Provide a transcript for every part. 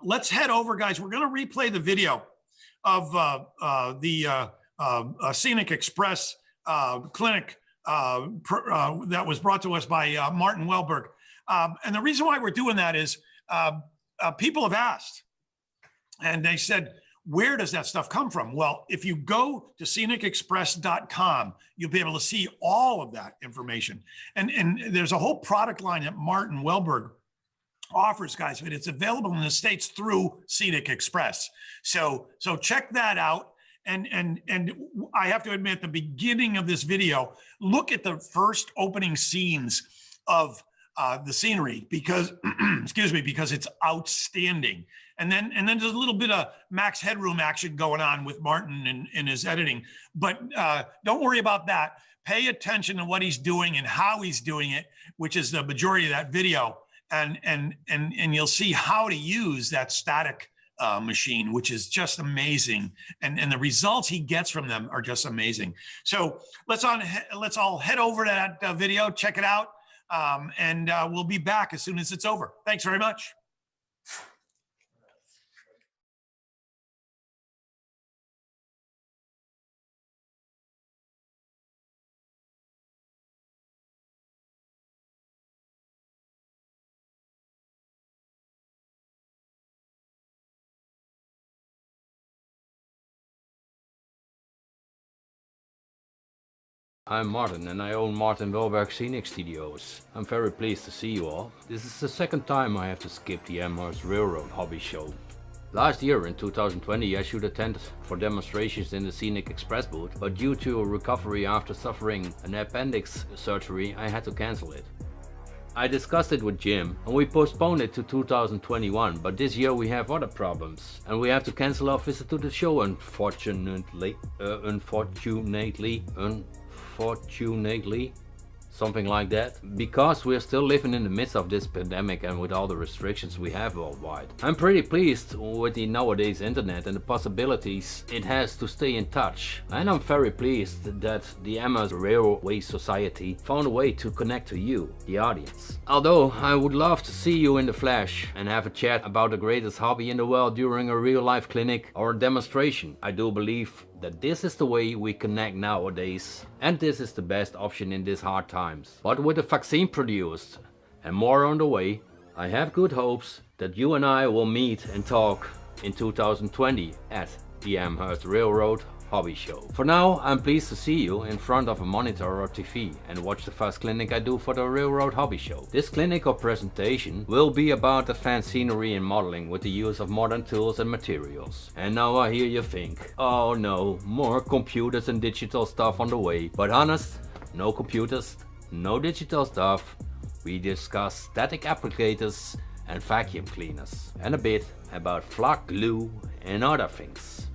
let's head over, guys. We're going to replay the video of the Scenic Express clinic that was brought to us by Martin Welberg. And the reason why we're doing that is people have asked, and they said, where does that stuff come from? Well, if you go to scenicexpress.com, you'll be able to see all of that information. And there's a whole product line that Martin Wellberg offers, guys, but it's available in the States through Scenic Express. So check that out. And I have to admit, the beginning of this video, look at the first opening scenes of the scenery, because excuse me, because it's outstanding. And then there's a little bit of Max Headroom action going on with Martin in his editing. But don't worry about that. Pay attention to what he's doing and how he's doing it, which is the majority of that video. And you'll see how to use that static machine, which is just amazing. And the results he gets from them are just amazing. So let's all head over to that video, check it out. And we'll be back as soon as it's over. Thanks very much. I'm Martin and I own Martin Wellberg Scenic Studios. I'm very pleased to see you all. This is the second time I have to skip the Amherst Railroad Hobby Show. Last year in 2020 I should attend for demonstrations in the Scenic Express booth, but due to a recovery after suffering an appendix surgery I had to cancel it. I discussed it with Jim and we postponed it to 2021, but this year we have other problems and we have to cancel our visit to the show, unfortunately, something like that, because we're still living in the midst of this pandemic and with all the restrictions we have worldwide. I'm pretty pleased with the nowadays internet and the possibilities it has to stay in touch, and I'm very pleased that the Amherst Railway Society found a way to connect to you, the audience. Although I would love to see you in the flesh and have a chat about the greatest hobby in the world during a real life clinic or a demonstration, I do believe that this is the way we connect nowadays, and this is the best option in these hard times. But with a vaccine produced and more on the way, I have good hopes that you and I will meet and talk in 2020 at the Amherst Railroad Hobby Show. For now, I'm pleased to see you in front of a monitor or TV and watch the first clinic I do for the Railroad Hobby Show. This clinic or presentation will be about advanced scenery and modeling with the use of modern tools and materials. And now I hear you think, oh no, more computers and digital stuff on the way. But honest, no computers, no digital stuff. We discuss static applicators and vacuum cleaners, and a bit about flock glue and other things.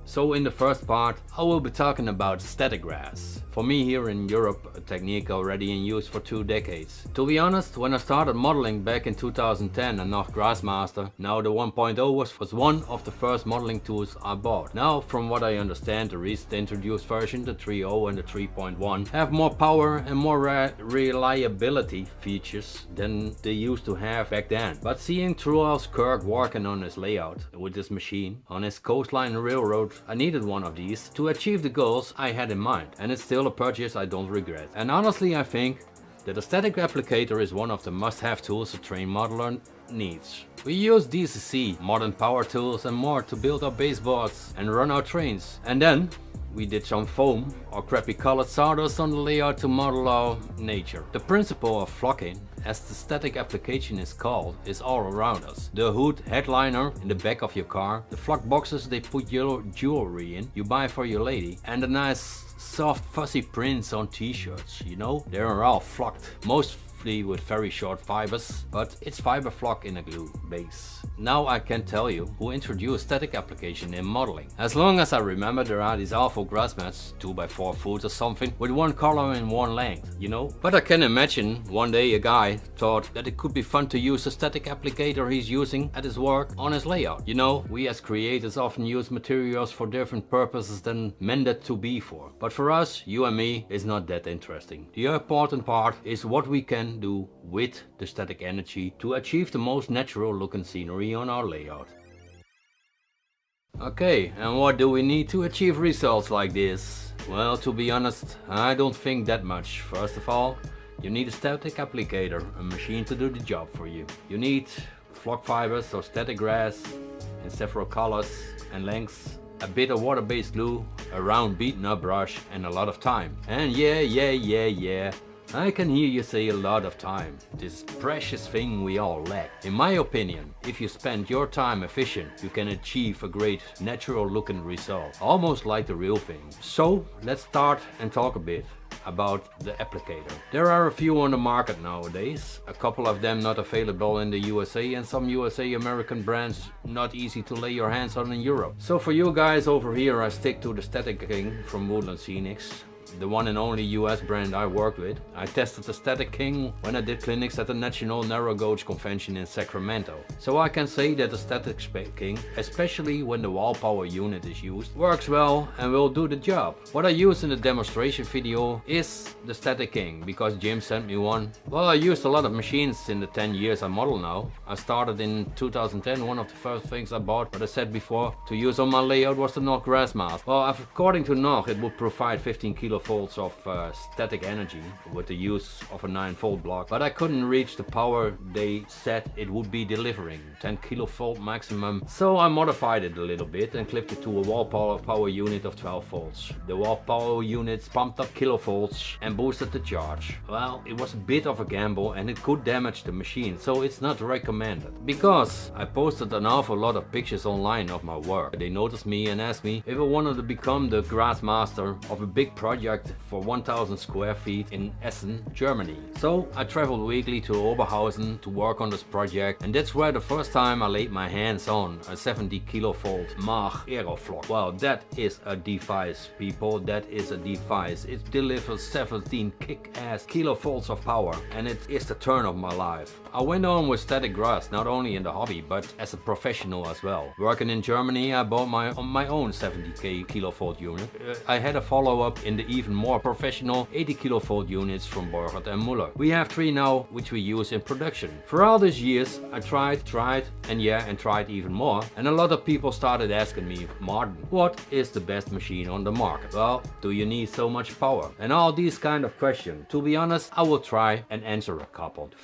So in the first part, I will be talking about static grass. For me here in Europe, a technique already in use for 2 decades. To be honest, when I started modeling back in 2010 and not Grassmaster, now the 1.0 was one of the first modeling tools I bought. Now, from what I understand, the recent introduced version, the 3.0 and the 3.1, have more power and more reliability features than they used to have back then. But seeing Truls Kirk working on his layout with this machine on his coastline railroad, I needed one of these to achieve the goals I had in mind, and it's still a purchase I don't regret. And honestly, I think that a static applicator is one of the must-have tools a trained modeler needs. We use DCC, modern power tools and more to build our baseboards and run our trains. And then we did some foam or crappy colored sawdust on the layout to model our nature. The principle of flocking, as the static application is called, is all around us. The hood headliner in the back of your car, the flock boxes they put your jewelry in, you buy for your lady, and the nice soft fuzzy prints on t-shirts, you know, they are all flocked, mostly with very short fibers, but it's fiber flock in a glue base. Now I can tell you who introduced static application in modeling. As long as I remember, there are these awful grass mats, 2x4 foot or something, with one color and one length, you know. But I can imagine one day a guy thought that it could be fun to use a static applicator he's using at his work on his layout. You know, we as creators often use materials for different purposes than meant to be for. But for us, you and me, it's not that interesting. The important part is what we can can do with the static energy to achieve the most natural looking scenery on our layout. Okay, and what do we need to achieve results like this? Well, to be honest, I don't think that much. First of all, you need a static applicator, a machine to do the job for you. You need flock fibers or static grass in several colors and lengths, a bit of water-based glue, a round beaten up brush and a lot of time. And yeah, I can hear you say a lot of time, this precious thing we all lack. In my opinion, if you spend your time efficient, you can achieve a great natural looking result, almost like the real thing. So let's start and talk a bit about the applicator. There are a few on the market nowadays, a couple of them not available in the USA and some USA American brands not easy to lay your hands on in Europe. So for you guys over here, I stick to the Static King from Woodland Scenics, the one and only US brand I worked with. I tested the Static King when I did clinics at the National Narrow Gauge Convention in Sacramento. So I can say that the Static King, especially when the wall power unit is used, works well and will do the job. What I used in the demonstration video is the Static King, because Jim sent me one. Well, I used a lot of machines in the 10 years I model now. I started in 2010, one of the first things I bought, what I said before, to use on my layout was the Nog Grassmaster. Well, according to Nog, it would provide 15 kilovolts of static energy with the use of a 9-volt block, but I couldn't reach the power they said it would be delivering, 10 kilovolt maximum. So I modified it a little bit and clipped it to a wall power unit of 12 volts. The wall power units pumped up kilovolts and boosted the charge. Well, it was a bit of a gamble and it could damage the machine, so it's not recommended. Because I posted an awful lot of pictures online of my work, they noticed me and asked me if I wanted to become the Grassmaster of a big project for 1000 square feet in Essen, Germany. So I traveled weekly to Oberhausen to work on this project, and that's where the first time I laid my hands on a 70 kilovolt Mach Aeroflock. Well, that is a device, people, that is a device. It delivers 17 kick-ass kilovolts of power and it is the turn of my life. I went on with static grass, not only in the hobby but as a professional as well. Working in Germany, I bought my own 70 kilovolt unit. I had a follow-up in the even more professional 80 kilovolt units from Borgert and Muller. We have 3 now which we use in production. For all these years I tried and tried even more, and a lot of people started asking me, Martin, what is the best machine on the market? Well, do you need so much power? And all these kind of questions. To be honest, I will try and answer a couple. The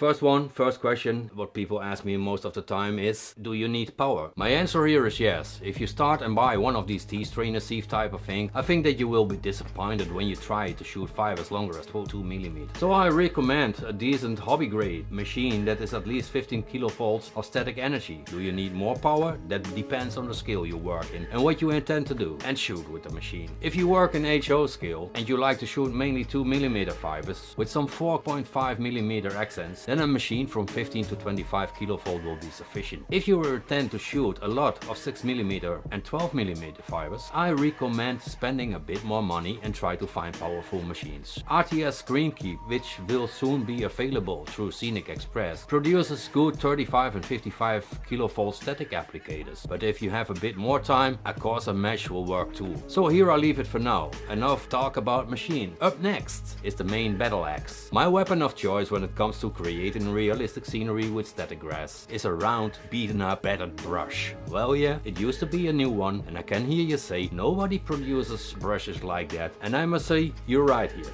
first question what people ask me most of the time is, do you need power? My answer here is yes. If you start and buy one of these T-strain sieve type of thing, I think that you will be disappointed when you try to shoot fibers longer as 2mm. So I recommend a decent hobby grade machine that is at least 15 kilovolts of static energy. Do you need more power? That depends on the scale you work in and what you intend to do and shoot with the machine. If you work in HO scale and you like to shoot mainly 2mm fibers with some 4.5mm accents, then a machine from 15 to 25 kilovolt will be sufficient. If you intend to shoot a lot of 6mm and 12mm fibers, I recommend spending a bit more money and try to find powerful machines. RTS ScreenKeep, which will soon be available through Scenic Express, produces good 35 and 55 kilovolt static applicators. But if you have a bit more time, a Corsa mesh will work too. So here I leave it for now. Enough talk about machine. Up next is the main battle axe. My weapon of choice when it comes to creating realistic scenery with static grass is a round, beaten up, battered brush. Well, yeah, it used to be a new one, and I can hear you say nobody produces brushes like that, and I must say you're right here.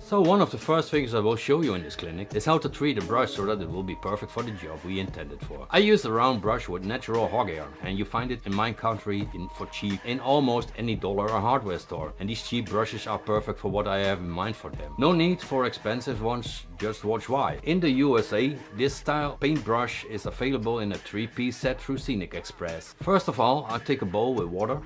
So one of the first things I will show you in this clinic is how to treat a brush so that it will be perfect for the job we intended for. I use a round brush with natural hog hair, and you find it in my country for cheap in almost any dollar or hardware store, and these cheap brushes are perfect for what I have in mind for them. No need for expensive ones, just watch why. In the USA, this style paintbrush is available in a 3-piece set through Scenic Express. First of all, I take a bowl with water.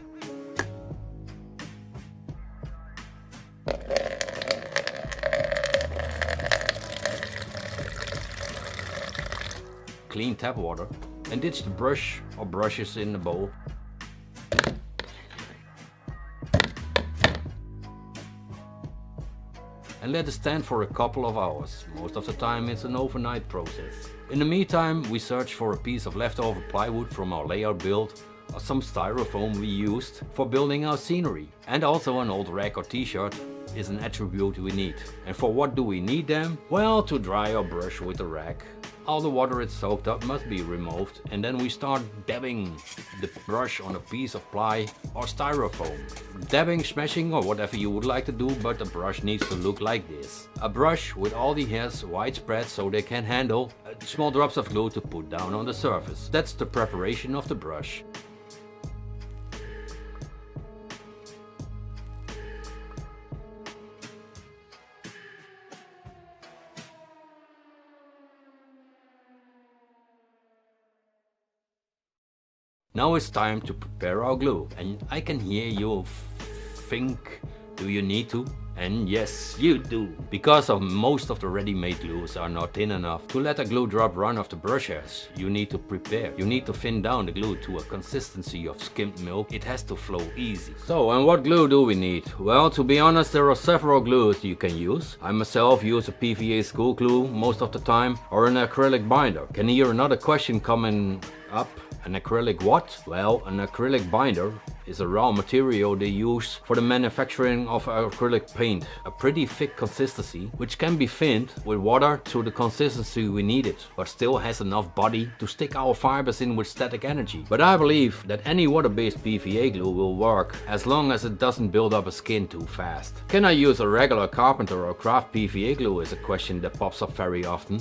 Clean tap water and ditch the brush or brushes in the bowl. And let it stand for a couple of hours. Most of the time it's an overnight process. In the meantime, we search for a piece of leftover plywood from our layout build, or some styrofoam we used for building our scenery, and also an old rag or t-shirt is an attribute we need. And for what do we need them? Well, to dry our brush with a rag. All the water it's soaked up must be removed, and then we start dabbing the brush on a piece of ply or styrofoam. Dabbing, smashing, or whatever you would like to do, but the brush needs to look like this. A brush with all the hairs widespread so they can handle small drops of glue to put down on the surface. That's the preparation of the brush. Now it's time to prepare our glue, and I can hear you think, do you need to? And yes, you do. Because of most of the ready-made glues are not thin enough to let a glue drop run off the brush hairs, you need to prepare. You need to thin down the glue to a consistency of skimmed milk. It has to flow easy. So, and what glue do we need? Well, to be honest, there are several glues you can use. I myself use a PVA school glue most of the time, or an acrylic binder. Can hear another question coming up. An acrylic what? Well, an acrylic binder is a raw material they use for the manufacturing of acrylic paint. A pretty thick consistency, which can be thinned with water to the consistency we need it, but still has enough body to stick our fibers in with static energy. But I believe that any water-based PVA glue will work as long as it doesn't build up a skin too fast. Can I use a regular carpenter or craft PVA glue is a question that pops up very often.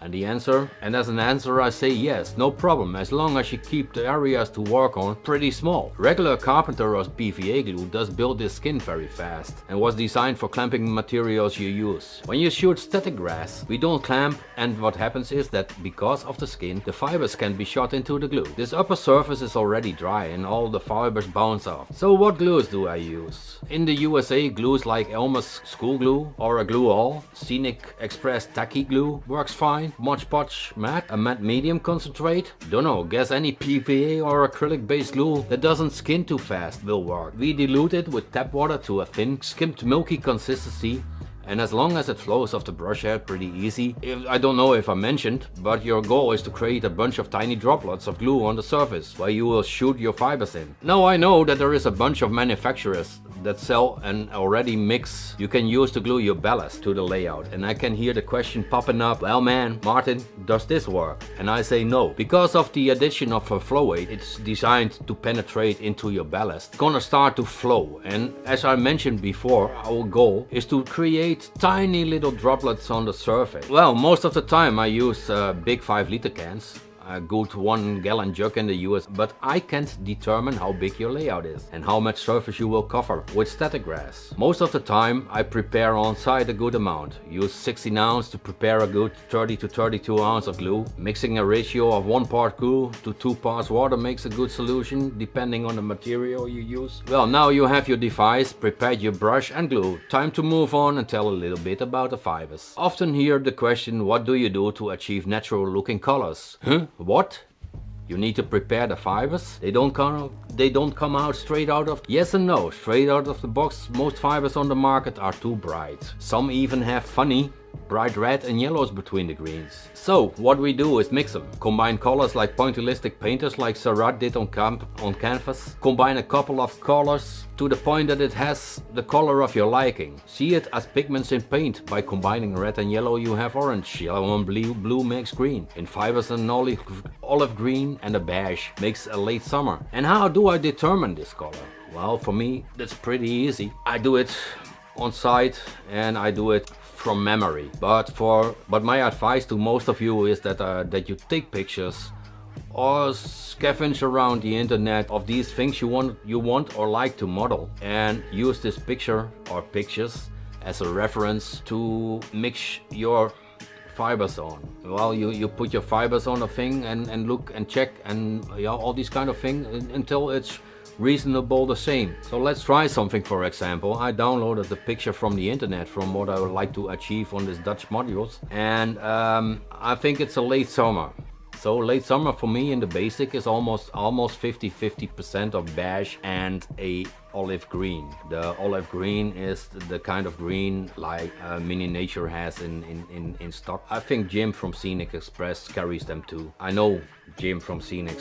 And as an answer I say yes, no problem, as long as you keep the areas to work on pretty small. Regular carpenter or PVA glue does build this skin very fast and was designed for clamping materials you use. When you shoot static grass, we don't clamp, and what happens is that because of the skin, the fibers can be shot into the glue. This upper surface is already dry and all the fibers bounce off. So what glues do I use? In the USA, glues like Elmer's school glue or a glue all, Scenic Express tacky glue works fine. Mod Podge matte, a matte medium concentrate. Don't know, guess any PVA or acrylic based glue that doesn't skin too fast will work. We dilute it with tap water to a thin, skimmed milky consistency, and as long as it flows off the brush head pretty easy. I don't know if I mentioned, but your goal is to create a bunch of tiny droplets of glue on the surface where you will shoot your fibers in. Now I know that there is a bunch of manufacturers that sell an already mix you can use to glue your ballast to the layout, and I can hear the question popping up, well man, Martin, does this work? And I say no. Because of the addition of a flow aid, it's designed to penetrate into your ballast. It's gonna start to flow, and as I mentioned before, our goal is to create tiny little droplets on the surface. Well, most of the time I use big 5-liter cans. A good 1 gallon jug in the US, but I can't determine how big your layout is and how much surface you will cover with static grass. Most of the time I prepare on site a good amount. Use 16 ounce to prepare a good 30 to 32 ounce of glue. Mixing a ratio of 1 part glue to 2 parts water makes a good solution depending on the material you use. Well, now you have your device, prepared your brush and glue. Time to move on and tell a little bit about the fibers. Often hear the question, what do you do to achieve natural looking colors? Huh? What? You need to prepare the fibers? They don't come out straight out of... Yes and no. Straight out of the box, most fibers on the market are too bright. Some even have funny bright red and yellows between the greens. So what we do is mix them. Combine colors like pointillistic painters like Sarrat did on canvas. Combine a couple of colors to the point that it has the color of your liking. See it as pigments in paint. By combining red and yellow you have orange, yellow and blue makes green. In fibers an olive green and a beige makes a late summer. And how do I determine this color? Well, for me that's pretty easy. I do it on site and I do it from memory. But my advice to most of you is that you take pictures or scavenge around the internet of these things you want or like to model, and use this picture or pictures as a reference to mix your fibers on. Well, you put your fibers on a thing and look and check and all these kind of things until it's reasonable the same. So let's try something. For example, I downloaded the picture from the internet from what I would like to achieve on this Dutch modules, and I think it's a late summer. So late summer for me in the basic is almost 50% of beige and a olive green. The olive green is the kind of green like Mini Nature has in stock. I think Jim from Scenic Express carries them too. I know Jim from Scenic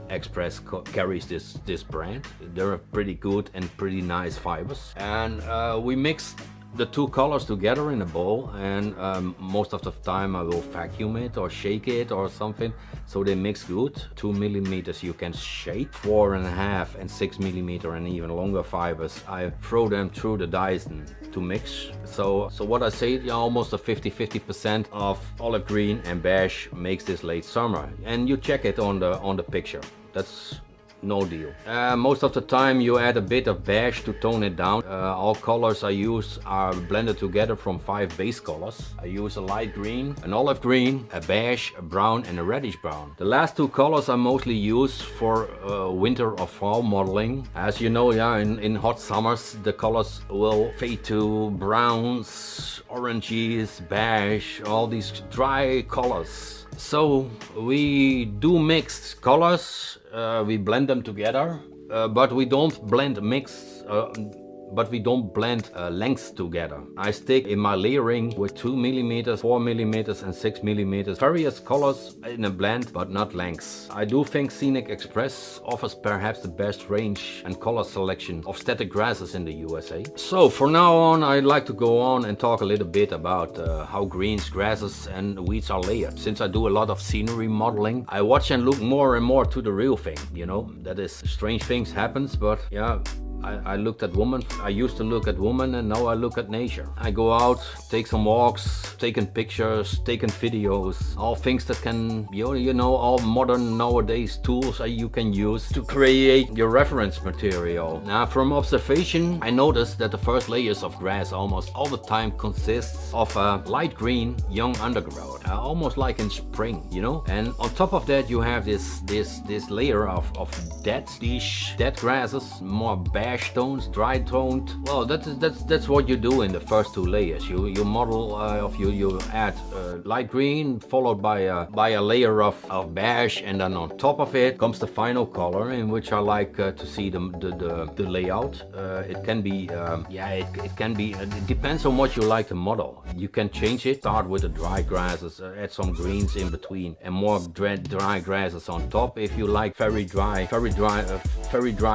Express carries this brand. They're pretty good and pretty nice fibers. And we mix the two colors together in a bowl, and most of the time I will vacuum it or shake it or something so they mix good. 2 millimeters you can shake, 4.5 and 6 millimeter and even longer fibers. I throw them through the Dyson to mix. So what I say, yeah, almost a 50% of olive green and beige makes this late summer, and you check it on the picture. That's no deal. Most of the time you add a bit of beige to tone it down. All colors I use are blended together from 5 base colors. I use a light green, an olive green, a beige, a brown and a reddish brown. The last 2 colors I mostly use for winter or fall modeling. As you know, yeah, in hot summers the colors will fade to browns, oranges, beige, all these dry colors. So we do mixed colors, we blend them together, but we don't blend lengths together. I stick in my layering with 2 millimeters, 4 millimeters and 6 millimeters. Various colors in a blend, but not lengths. I do think Scenic Express offers perhaps the best range and color selection of static grasses in the USA. So for now on, I'd like to go on and talk a little bit about how greens, grasses and weeds are layered. Since I do a lot of scenery modeling, I watch and look more and more to the real thing, you know. That is, strange things happens, but yeah, I looked at women. I used to look at women and now I look at nature. I go out, take some walks, taking pictures, taking videos, all things that can, you know, all modern nowadays tools you can use to create your reference material. Now from observation, I noticed that the first layers of grass almost all the time consists of a light green young undergrowth, almost like in spring, you know. And on top of that you have this layer of dead grasses, more beige tones, dry toned. Well, that's what you do in the first 2 layers. You model you add light green followed by a layer of beige, and then on top of it comes the final color, in which I like to see the layout. It can be it depends on what you like to model. You can change it. Start with the dry grasses, add some greens in between, and more dry grasses on top. If you like very dry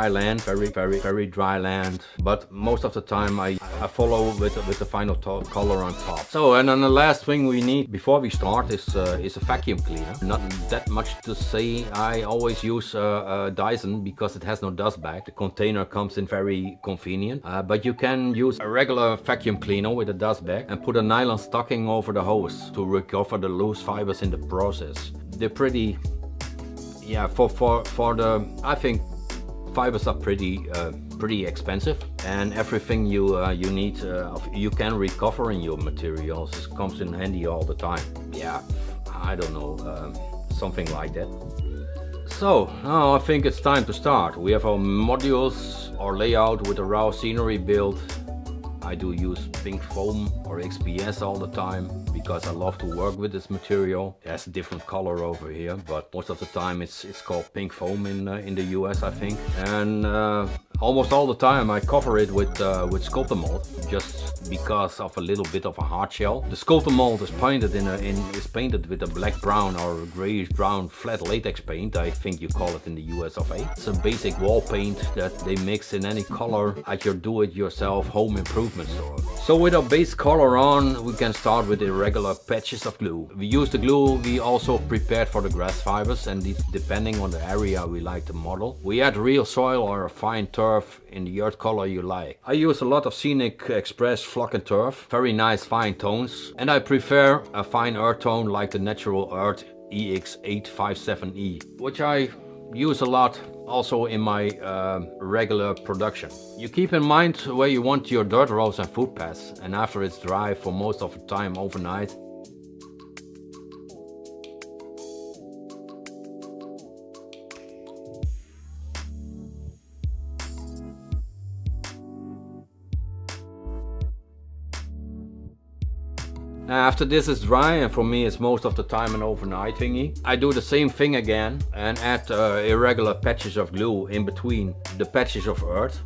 land, very dry land, but most of the time I follow with the final color on top. So, and then the last thing we need before we start is a vacuum cleaner. Not that much to say. I always use a Dyson because it has no dust bag. The container comes in very convenient, but you can use a regular vacuum cleaner with a dust bag and put a nylon stocking over the hose to recover the loose fibers in the process. They're pretty, yeah, for the, I think fibers are pretty expensive, and everything you need you can recover in your materials. It comes in handy all the time. Yeah, I don't know, something like that. So now I think it's time to start. We have our modules, our layout with a raw scenery build. I do use pink foam or XPS all the time because I love to work with this material. It has a different color over here, but most of the time it's called pink foam in the US, I think. And almost all the time I cover it with sculptor mold, just because of a little bit of a hard shell. The sculptor mold is painted painted with a black brown or grayish brown flat latex paint. I think you call it in the US of A. It's a basic wall paint that they mix in any color at your do-it-yourself home improvement store. So with our base color on, we can start with irregular patches of glue. We use the glue we also prepared for the grass fibers, and depending on the area we like to model. We add real soil or a fine turf in the earth color you like. I use a lot of Scenic Express flock and turf, very nice fine tones, and I prefer a fine earth tone like the Natural Earth EX857E, which I use a lot also in my regular production. You keep in mind where you want your dirt roads and footpaths, and after it's dry for most of the time overnight, after this is dry, and for me it's most of the time an overnight thingy, I do the same thing again and add irregular patches of glue in between the patches of earth.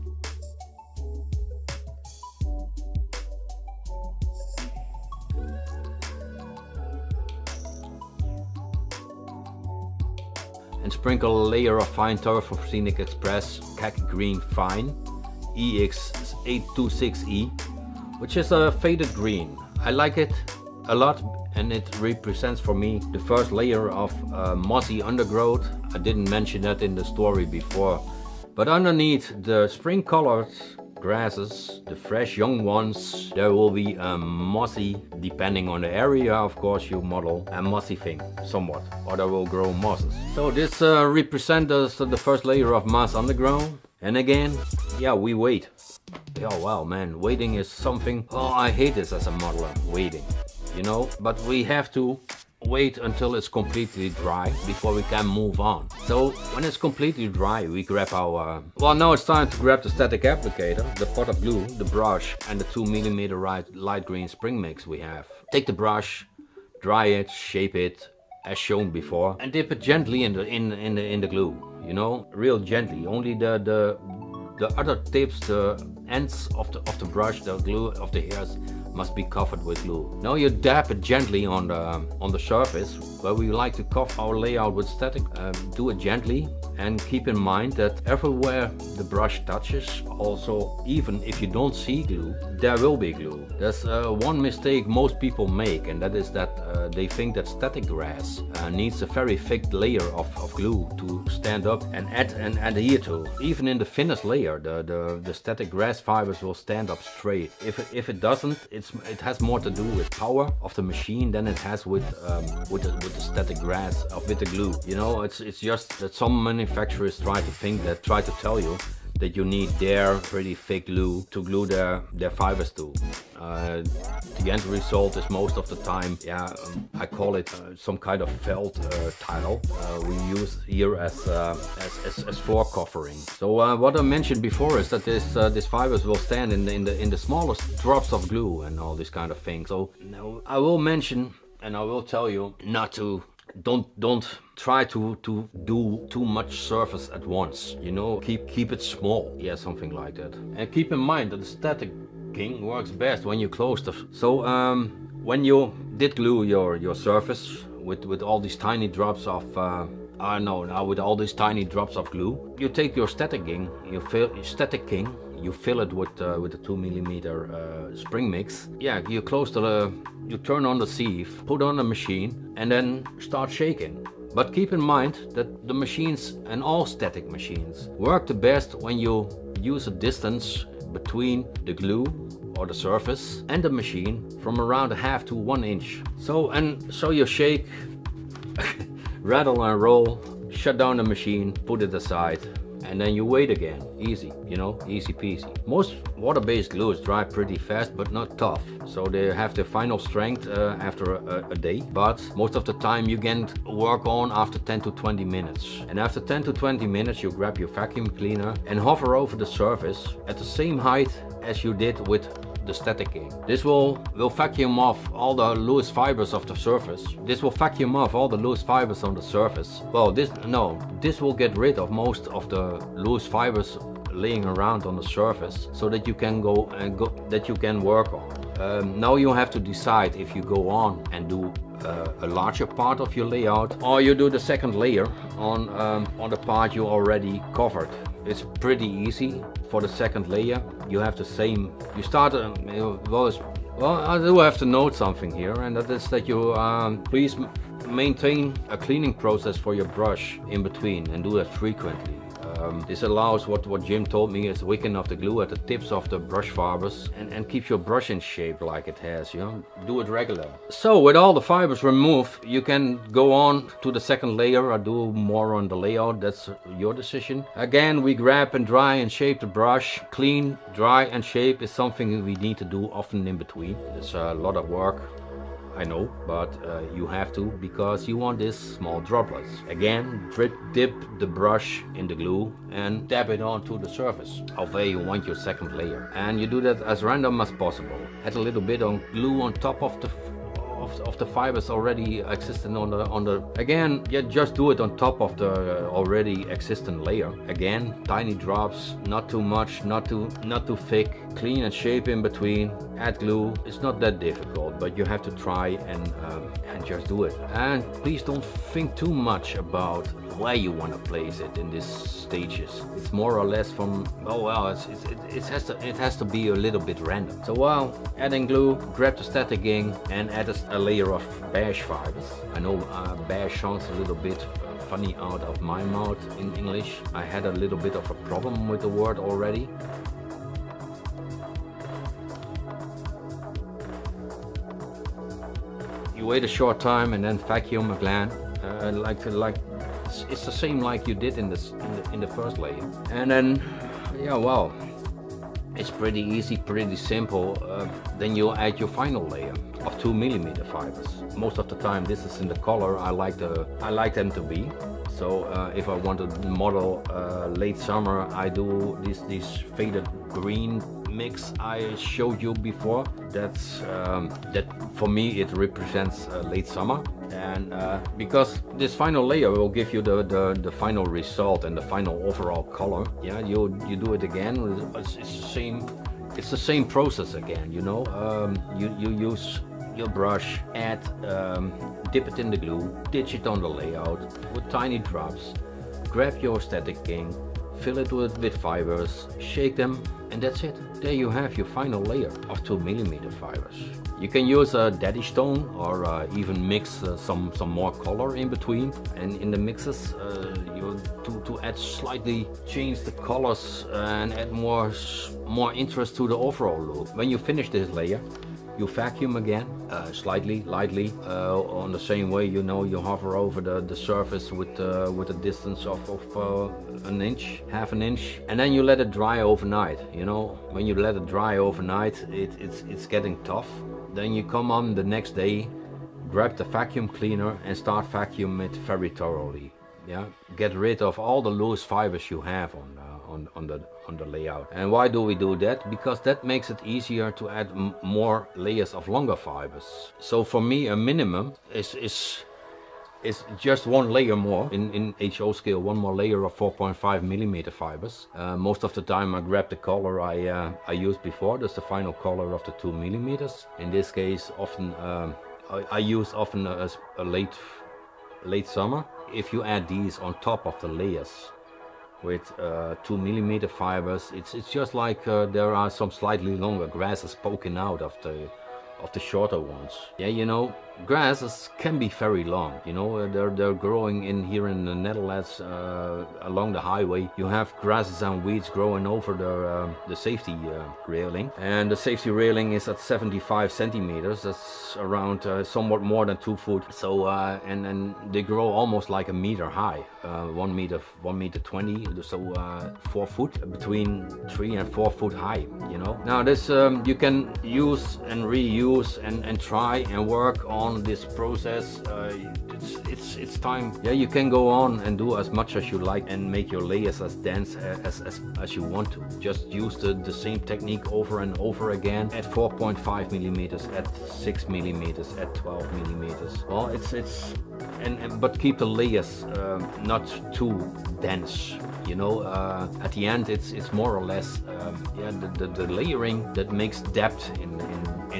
And sprinkle a layer of fine turf of Scenic Express khaki green fine EX826E which is a faded green. I like it a lot, and it represents for me the first layer of mossy undergrowth. I didn't mention that in the story before, but underneath the spring colored grasses, the fresh young ones, there will be a mossy, depending on the area of course you model, a mossy thing somewhat, or there will grow mosses. So this represents the first layer of moss underground, and again, yeah, we wait. Yeah, wow man, waiting is something, oh, I hate this as a modeler, waiting, you know, but we have to wait until it's completely dry before we can move on. So when it's completely dry, we grab our, well, now it's time to grab the static applicator, the pot of glue, the brush, and the 2mm light green spring mix we have. Take the brush, dry it, shape it as shown before, and dip it gently in the glue, you know, real gently. Only the other tips, the ends of the brush, the glue of the hairs, must be covered with glue. Now you dab it gently on the surface where we like to cover our layout with static. Do it gently, and keep in mind that everywhere the brush touches, also even if you don't see glue, there will be glue. There's one mistake most people make, and that is that they think that static grass needs a very thick layer of glue to stand up and adhere to. Even in the thinnest layer, the static grass fibers will stand up straight. If it doesn't, it has more to do with power of the machine than it has with the static grass with the glue. You know, it's just that some manufacturers try to tell you that you need their pretty thick glue to glue their fibers to. The end result is most of the time, I call it some kind of felt tile we use here as floor covering. So what I mentioned before is that these fibers will stand in the smallest drops of glue and all this kind of thing. So now I will mention, and I will tell you not to. Don't try to do too much surface at once, you know, keep it small, yeah, something like that. And keep in mind that the staticking works best when you close the, so when you did glue your surface with all these tiny drops of with all these tiny drops of glue, you take your staticking, you fill it with the 2mm spring mix. Yeah, you you turn on the sieve, put on the machine, and then start shaking. But keep in mind that the machines, and all static machines, work the best when you use a distance between the glue or the surface and the machine from around 1/2 to 1 inch. So you shake, rattle and roll, shut down the machine, put it aside, and then you wait again. Easy, you know, easy peasy. Most water-based glues dry pretty fast, but not tough. So they have the final strength after a day. But most of the time you can work on after 10 to 20 minutes. And after 10 to 20 minutes you grab your vacuum cleaner and hover over the surface at the same height as you did with the staticking. This will vacuum off all the loose fibers of the surface. This will vacuum off all the loose fibers on the surface. Well, this will get rid of most of the loose fibers laying around on the surface, so that you can that you can work on. Now you have to decide if you go on and do a larger part of your layout, or you do the second layer on the part you already covered. It's pretty easy. For the second layer, you have the same. You start. Well, I do have to note something here, and that is that you please maintain a cleaning process for your brush in between, and do that frequently. This allows what Jim told me is wicking of the glue at the tips of the brush fibers and keeps your brush in shape like it has, you know. Do it regular. So with all the fibers removed, you can go on to the second layer or do more on the layout. That's your decision. Again, we grab and dry and shape the brush. Clean, dry and shape is something we need to do often in between. It's a lot of work, I know, but you have to, because you want these small droplets. Again, dip the brush in the glue and dab it onto the surface of where you want your second layer. And you do that as random as possible. Add a little bit of glue on top of of the fibers already existing on the again, yeah, just do it on top of the already existing layer. Again, tiny drops, not too much, not too thick, clean and shape in between, add glue. It's not that difficult, but you have to try and just do it. And please don't think too much about where you want to place it in these stages. It's more or less from, oh well, it has to be a little bit random. So while adding glue, grab the static ink and add a layer of beige fibers. I know beige sounds a little bit funny out of my mouth in English. I had a little bit of a problem with the word already. You wait a short time and then vacuum again, it's the same like you did in the first layer. And then, yeah, well, it's pretty easy, pretty simple. Then you add your final layer of 2mm fibers. Most of the time, this is in the color I like them to be. So if I want to model late summer, I do this faded green mix I showed you before. That's that for me it represents late summer, and because this final layer will give you the final result and the final overall color. Yeah, you do it again. It's the same process again. You know, you use your brush, add, dip it in the glue, ditch it on the layout with tiny drops, grab your static ink, fill it with fibers, shake them, and that's it. There you have your final layer of 2mm fibers. You can use a daddy stone or even mix some more color in between, and in the mixes to add slightly change the colors and add more interest to the overall look. When you finish this layer, you vacuum again, lightly, on the same way, you know, you hover over the surface with a distance of an inch, half an inch, and then you let it dry overnight. You know, when you let it dry overnight, it's getting tough. Then you come on the next day, grab the vacuum cleaner and start vacuuming it very thoroughly. Yeah, get rid of all the loose fibers you have on the layout. And why do we do that? Because that makes it easier to add more layers of longer fibers. So for me, a minimum is just one layer more in HO scale, one more layer of 4.5mm fibers. Most of the time I grab the color I used before. That's the final color of the 2mm. In this case, often I use often a late summer. If you add these on top of the layers with 2mm fibers, it's just like there are some slightly longer grasses poking out of the shorter ones. Yeah, you know, grasses can be very long. You know, they're growing here in the Netherlands along the highway. You have grasses and weeds growing over the safety railing, and the safety railing is at 75 centimeters. That's around somewhat more than 2 foot. So and they grow almost like a meter high, 1 meter 20. So 4 foot, between 3 and 4 foot high. You know. Now this you can use and reuse and try and work on this process. It's time. Yeah, you can go on and do as much as you like and make your layers as dense as you want to. Just use the same technique over and over again at 4.5mm, at 6mm, at 12mm. Well, but keep the layers not too dense. You know, at the end it's more or less the layering that makes depth in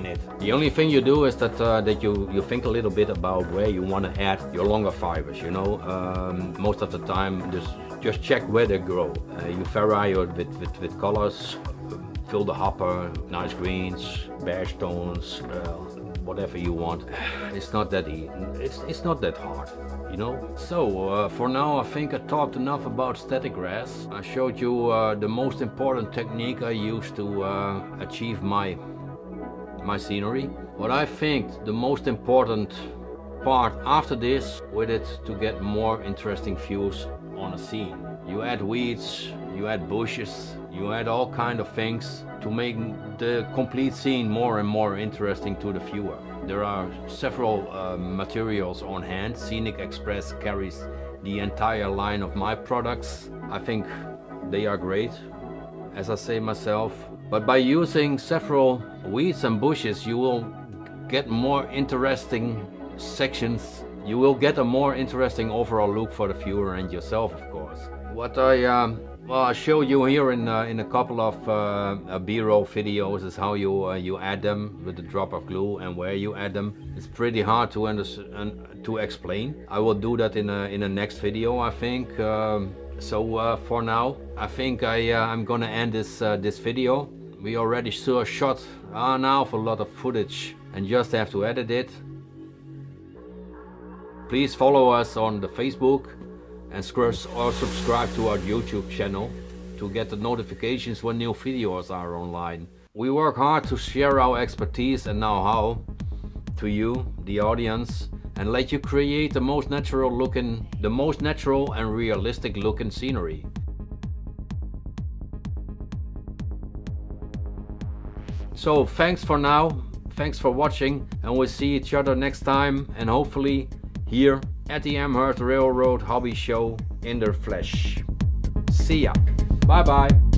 it. The only thing you do is that you think a little bit about where you want to add your longer fibers. You know, most of the time just check where they grow. You vary it with colors, fill the hopper, nice greens, beige tones, whatever you want. It's not that easy. It's not that hard, you know. So for now, I think I talked enough about static grass. I showed you the most important technique I use to achieve my scenery. What I think the most important part after this with it to get more interesting views on a scene. You add weeds, you add bushes, you add all kind of things to make the complete scene more and more interesting to the viewer. There are several materials on hand. Scenic Express carries the entire line of my products. I think they are great, as I say myself. But by using several weeds and bushes, you will get more interesting sections. You will get a more interesting overall look for the viewer and yourself, of course. What I show you here in a couple of B-roll videos is how you add them with the drop of glue and where you add them. It's pretty hard to understand to explain. I will do that in a next video, I think. So for now, I think I'm gonna end this video. We already shot an awful lot of footage and just have to edit it. Please follow us on the Facebook and subscribe to our YouTube channel to get the notifications when new videos are online. We work hard to share our expertise and know-how to you, the audience, and let you create the most natural and realistic looking scenery. So thanks for now, thanks for watching, and we'll see each other next time, and hopefully here at the Amherst Railroad Hobby Show in the flesh. See ya. Bye bye.